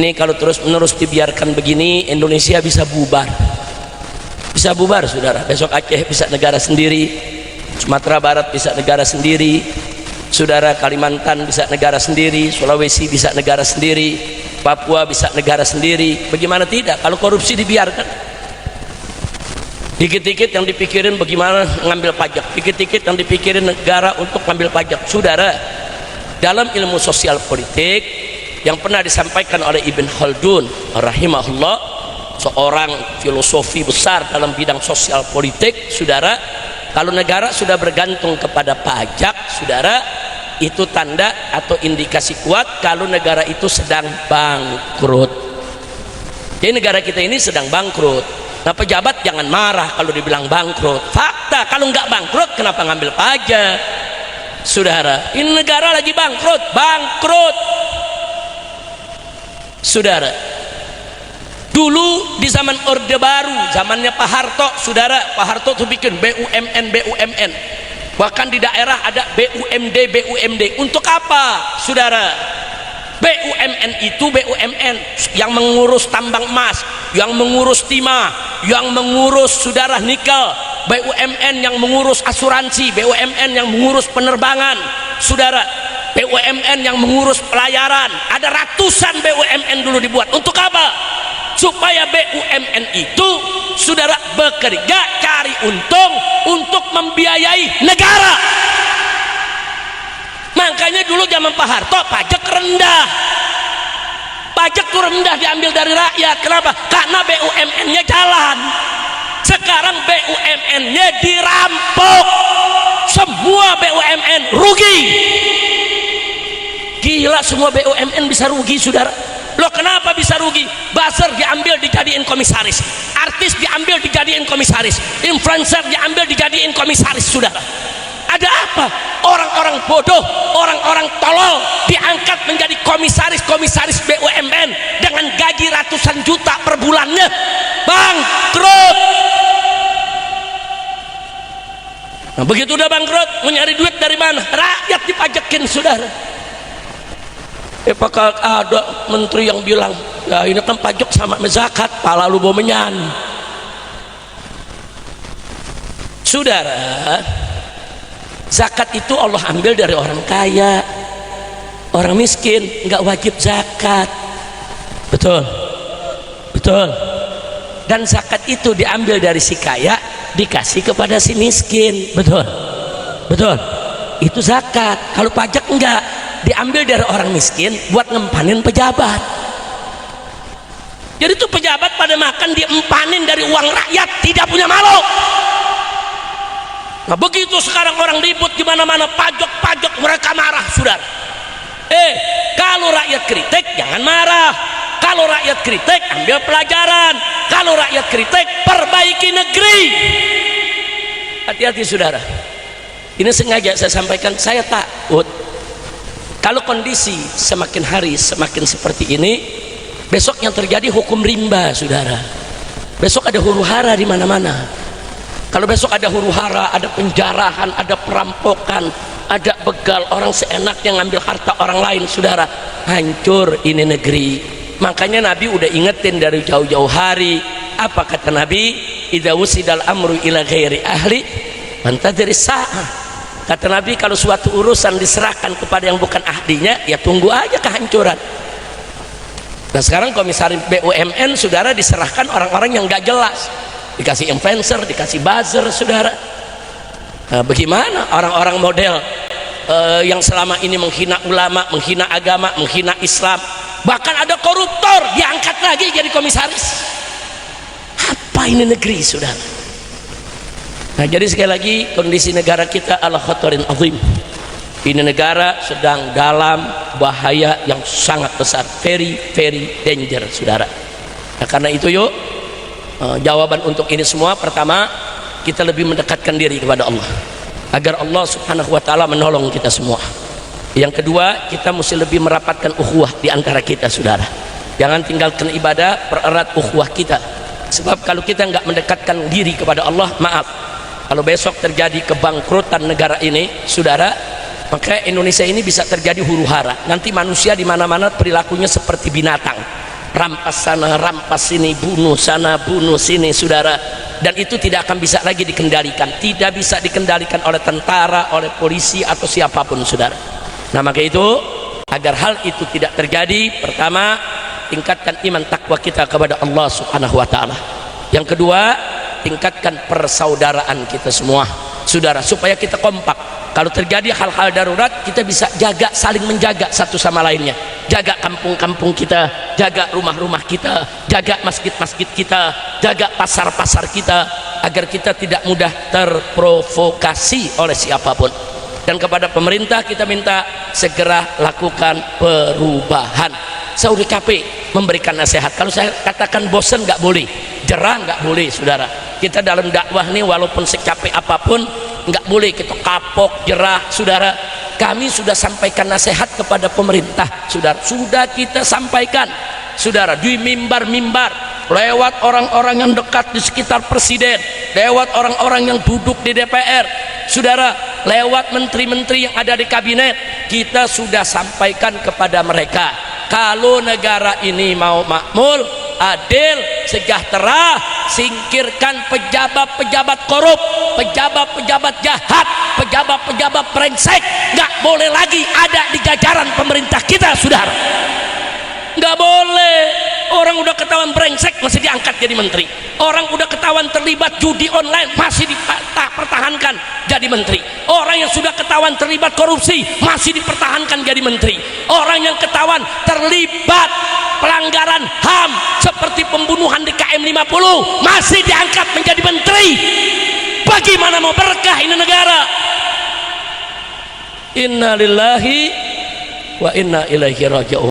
Ini kalau terus-menerus dibiarkan begini, Indonesia bisa bubar. Bisa bubar, saudara. Besok Aceh bisa negara sendiri, Sumatera Barat bisa negara sendiri, saudara, Kalimantan bisa negara sendiri, Sulawesi bisa negara sendiri, Papua bisa negara sendiri. Bagaimana tidak kalau korupsi dibiarkan? Dikit-dikit yang dipikirin bagaimana ngambil pajak, dikit-dikit yang dipikirin negara untuk ngambil pajak. Saudara, dalam ilmu sosial politik yang pernah disampaikan oleh Ibn Khaldun rahimahullah, seorang filosofi besar dalam bidang sosial politik, saudara, kalau negara sudah bergantung kepada pajak, saudara, itu tanda atau indikasi kuat kalau negara itu sedang bangkrut. Jadi negara kita ini sedang bangkrut. Nah, pejabat jangan marah kalau dibilang bangkrut. Fakta, kalau nggak bangkrut kenapa ngambil pajak? Saudara, ini negara lagi bangkrut. Saudara, dulu di zaman Orde Baru, zamannya Pak Harto, saudara, Pak Harto tuh bikin BUMN, bahkan di daerah ada BUMD. Untuk apa, saudara? BUMN itu BUMN yang mengurus tambang emas, yang mengurus timah, yang mengurus, saudara, nikel. BUMN yang mengurus asuransi, BUMN yang mengurus penerbangan, saudara, BUMN yang mengurus pelayaran. Ada ratusan BUMN dulu dibuat. Untuk apa? Supaya BUMN itu, saudara, bekerja cari untung untuk membiayai negara. Makanya dulu zaman Pak Harto pajak rendah. Pajak itu rendah, diambil dari rakyat. Kenapa? Karena BUMN-nya jalan. Sekarang BUMN-nya dirampok. Semua BUMN rugi. Gila, semua BUMN bisa rugi, saudara. Loh, kenapa bisa rugi? Buzzer diambil dijadiin komisaris, artis diambil dijadiin komisaris, influencer diambil dijadiin komisaris, saudara. Ada apa? Orang-orang bodoh, orang-orang tolol diangkat menjadi komisaris BUMN dengan gaji ratusan juta per bulannya. Bangkrut. Nah, begitu udah bangkrut, mau nyari duit dari mana? Rakyat dipajakin, saudara. Apakah ada menteri yang bilang, ya ini kan pajak sama zakat, pala lu bomenyan. Saudara, zakat itu Allah ambil dari orang kaya. Orang miskin nggak wajib zakat. Betul, betul. Dan zakat itu diambil dari si kaya, dikasih kepada si miskin. Betul, betul. Itu zakat. Kalau pajak enggak, diambil dari orang miskin buat ngempanin pejabat. Jadi itu pejabat pada makan diempanin dari uang rakyat, tidak punya malu. Nah, begitu sekarang orang ribut di mana-mana pajak, mereka marah, saudara. Kalau rakyat kritik jangan marah. Kalau rakyat kritik ambil pelajaran. Kalau rakyat kritik perbaiki negeri. Hati-hati, saudara. Ini sengaja saya sampaikan, saya takut kalau kondisi semakin hari semakin seperti ini, besok yang terjadi hukum rimba, saudara. Besok ada huru-hara di mana-mana. Kalau besok ada huru-hara, ada penjarahan, ada perampokan, ada begal, orang seenaknya ngambil harta orang lain, saudara, hancur ini negeri. Makanya Nabi udah ingetin dari jauh-jauh hari. Apa kata Nabi? Idza wusidal amru ila ghairi ahli fantadhir sa'ah. Kata Nabi, kalau suatu urusan diserahkan kepada yang bukan ahlinya, ya tunggu aja kehancuran. Nah, sekarang komisaris BUMN, saudara, diserahkan orang-orang yang gak jelas. Dikasih influencer, dikasih buzzer, saudara. Nah, bagaimana orang-orang model yang selama ini menghina ulama, menghina agama, menghina Islam, bahkan ada koruptor diangkat lagi jadi komisaris. Apa ini negeri, saudara? Nah, jadi sekali lagi, kondisi negara kita ala khatarin azim. Ini negara sedang dalam bahaya yang sangat besar, very danger, saudara. Nah, karena itu yuk, jawaban untuk ini semua, pertama, kita lebih mendekatkan diri kepada Allah agar Allah subhanahu wa ta'ala menolong kita semua. Yang kedua, kita mesti lebih merapatkan ukhuwah di antara kita, saudara. Jangan tinggalkan ibadah, pererat ukhuwah kita. Sebab kalau kita nggak mendekatkan diri kepada Allah, maaf, kalau besok terjadi kebangkrutan negara ini, saudara, maka Indonesia ini bisa terjadi huru-hara. Nanti manusia di mana-mana perilakunya seperti binatang. rampas sana, rampas sini, bunuh sana, bunuh sini, saudara. Dan itu tidak akan bisa lagi dikendalikan, tidak bisa dikendalikan oleh tentara, oleh polisi atau siapapun, saudara. Nah, maka itu agar hal itu tidak terjadi, pertama, tingkatkan iman takwa kita kepada Allah Subhanahu wa taala. Yang kedua, tingkatkan persaudaraan kita semua, saudara, supaya kita kompak. Kalau terjadi hal-hal darurat, kita bisa jaga, saling menjaga satu sama lainnya. Jaga kampung-kampung kita, jaga rumah-rumah kita, jaga masjid-masjid kita, jaga pasar-pasar kita, agar kita tidak mudah terprovokasi oleh siapapun. Dan kepada pemerintah kita minta segera lakukan perubahan. Saya udah capek memberikan nasihat. Kalau saya katakan bosan nggak boleh, jerah nggak boleh, saudara. Kita dalam dakwah nih, walaupun secapek apapun, nggak boleh kita kapok, jerah, saudara. Kami sudah sampaikan nasihat kepada pemerintah, saudara. Sudah kita sampaikan, saudara, di mimbar-mimbar, lewat orang-orang yang dekat di sekitar presiden, lewat orang-orang yang duduk di DPR, saudara, lewat menteri-menteri yang ada di kabinet. Kita sudah sampaikan kepada mereka, kalau negara ini mau makmur, adil, sejahtera, singkirkan pejabat-pejabat korup, pejabat-pejabat jahat, pejabat-pejabat brengsek. Nggak boleh lagi ada di jajaran pemerintah kita, saudara. Nggak boleh. Orang udah ketahuan brengsek masih diangkat jadi menteri. Orang udah ketahuan terlibat judi online masih dipertahankan jadi menteri. Orang yang sudah ketahuan terlibat korupsi masih dipertahankan jadi menteri. Orang yang ketahuan terlibat pelanggaran HAM seperti pembunuhan di KM 50 masih diangkat menjadi menteri. Bagaimana mau berkah ini negara? Inna lillahi wa inna ilaihi raji'un.